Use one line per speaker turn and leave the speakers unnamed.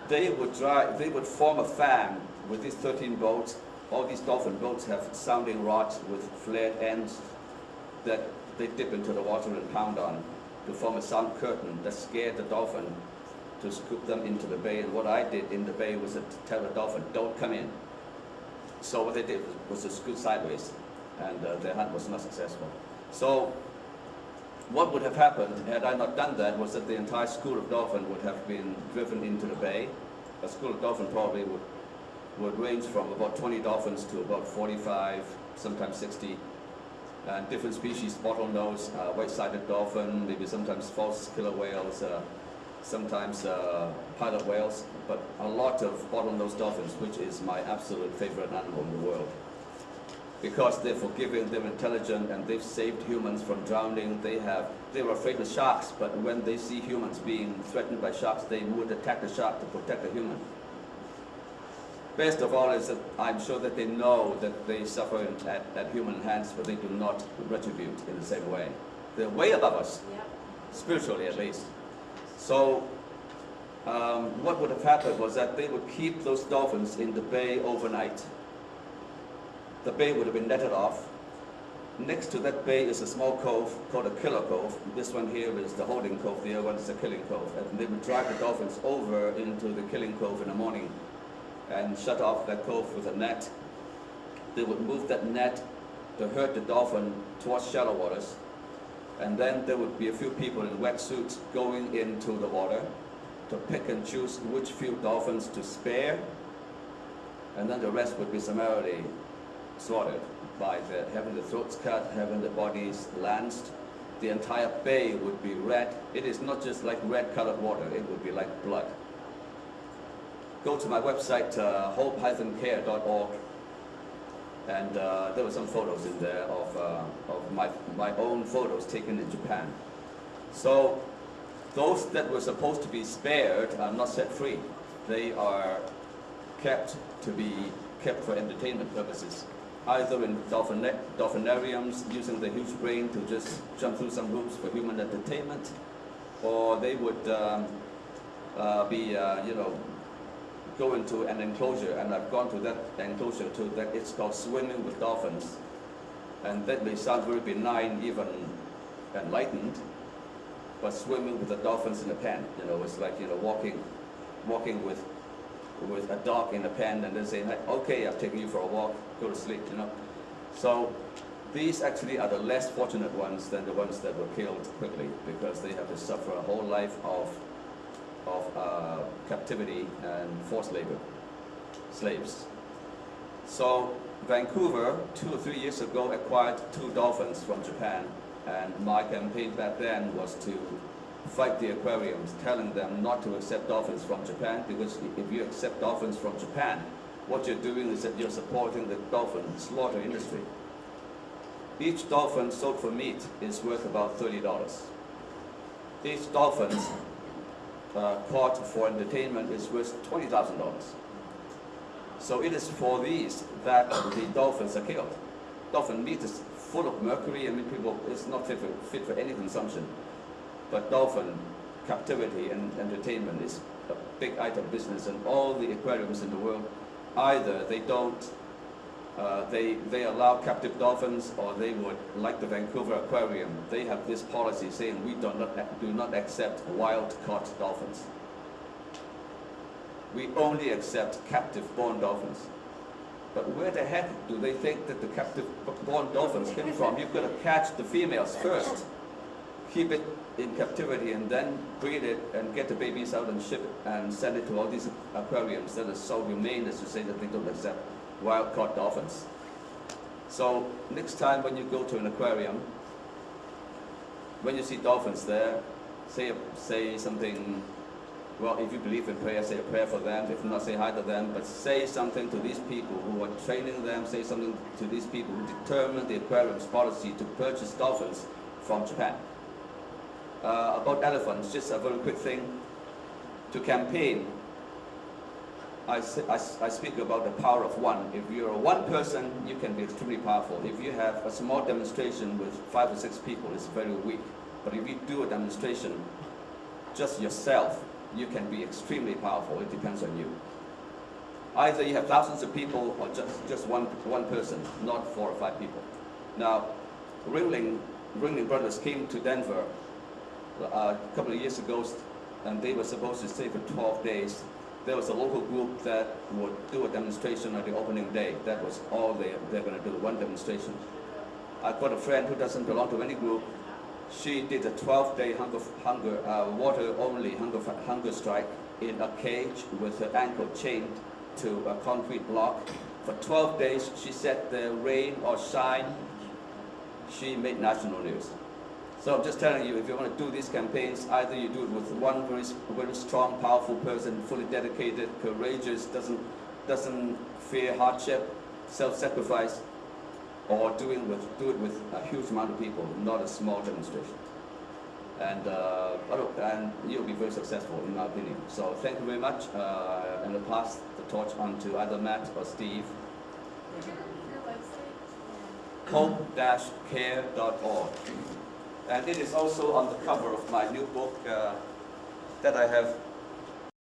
they would form a fan with these 13 boats. All these dolphin boats have sounding rods with flared ends that they dip into the water and pound on to form a sound curtain that scared the dolphin to scoop them into the bay. And what I did in the bay was to tell the dolphin, don't come in. So what they did was to scoot sideways, and their hunt was not successful. So what would have happened had I not done that was that the entire school of dolphin would have been driven into the bay. A school of dolphin probably would range from about 20 dolphins to about 45, sometimes 60. And different species, bottlenose, white-sided dolphin, maybe sometimes false killer whales, sometimes pilot whales, but a lot of bottlenose dolphins, which is my absolute favorite animal in the world. Because they're forgiving, they're intelligent, and they've saved humans from drowning. They were afraid of sharks, but when they see humans being threatened by sharks, they would attack the shark to protect the human. Best of all is that I'm sure that they know that they suffer at human hands, but they do not retribute in the same way. They're way above us, spiritually at least. So what would have happened was that they would keep those dolphins in the bay overnight. The bay would have been netted off. Next to that bay is a small cove called a killer cove. This one here is the holding cove, the other one is the killing cove. And they would drive the dolphins over into the killing cove in the morning and shut off that cove with a net. They would move that net to herd the dolphin towards shallow waters. And then there would be a few people in wetsuits going into the water to pick and choose which few dolphins to spare. And then the rest would be summarily slaughtered by having the throats cut, having the bodies lanced. The entire bay would be red. It is not just like red-colored water, it would be like blood. Go to my website, hope-care.org, and there were some photos in there of my own photos taken in Japan. So those that were supposed to be spared are not set free. They are kept for entertainment purposes, either in dolphinariums using the huge brain to just jump through some hoops for human entertainment, or they would go into an enclosure, and I've gone to that enclosure too, that it's called swimming with dolphins. And that may sound very benign, even enlightened, but swimming with the dolphins in a pen, it's like, walking with a dog in a pen and then saying, okay, I've taken you for a walk, go to sleep, So these actually are the less fortunate ones than the ones that were killed quickly, because they have to suffer a whole life of captivity and forced labor, slaves. So Vancouver, 2 or 3 years ago, acquired 2 dolphins from Japan, and my campaign back then was to fight the aquariums, telling them not to accept dolphins from Japan, because if you accept dolphins from Japan, what you're doing is that you're supporting the dolphin slaughter industry. Each dolphin sold for meat is worth about $30. Each dolphin caught for entertainment is worth $20,000. So it is for these that the dolphins are killed. Dolphin meat is full of mercury. It's not fit for any consumption. But dolphin captivity and entertainment is a big item business, and all the aquariums in the world, either they don't, they allow captive dolphins, or they would, like the Vancouver Aquarium, they have this policy saying we do not accept wild-caught dolphins. We only accept captive-born dolphins. But where the heck do they think that the captive-born dolphins came from? You've got to catch the females first, keep it in captivity, and then breed it and get the babies out and ship it and send it to all these aquariums that are so humane as to say that they don't accept wild-caught dolphins. So next time when you go to an aquarium, when you see dolphins there, say something. Well, if you believe in prayer, say a prayer for them. If not, say hi to them. But say something to these people who are training them. Say something to these people who determine the aquarium's policy to purchase dolphins from Japan. About elephants, just a very quick thing. To campaign, I speak about the power of one. If you're one person, you can be extremely powerful. If you have a small demonstration with 5 or 6 people, it's very weak. But if you do a demonstration just yourself, you can be extremely powerful. It depends on you. Either you have thousands of people or just one person, not 4 or 5 people. Now, Ringling Brothers came to Denver a couple of years ago, and they were supposed to stay for 12 days. There was a local group that would do a demonstration on the opening day. That was all they're going to do, one demonstration. I've got a friend who doesn't belong to any group. She did a 12-day water-only hunger strike in a cage with her ankle chained to a concrete block. For 12 days, she said the rain or shine, she made national news. So I'm just telling you, if you want to do these campaigns, either you do it with one very strong, powerful person, fully dedicated, courageous, doesn't fear hardship, self-sacrifice, or do it with a huge amount of people, not a small demonstration. And you'll be very successful, in my opinion. So thank you very much, and I'll pass the torch on to either Matt or Steve. Hope-care.org. And it is also on the cover of my new book that I have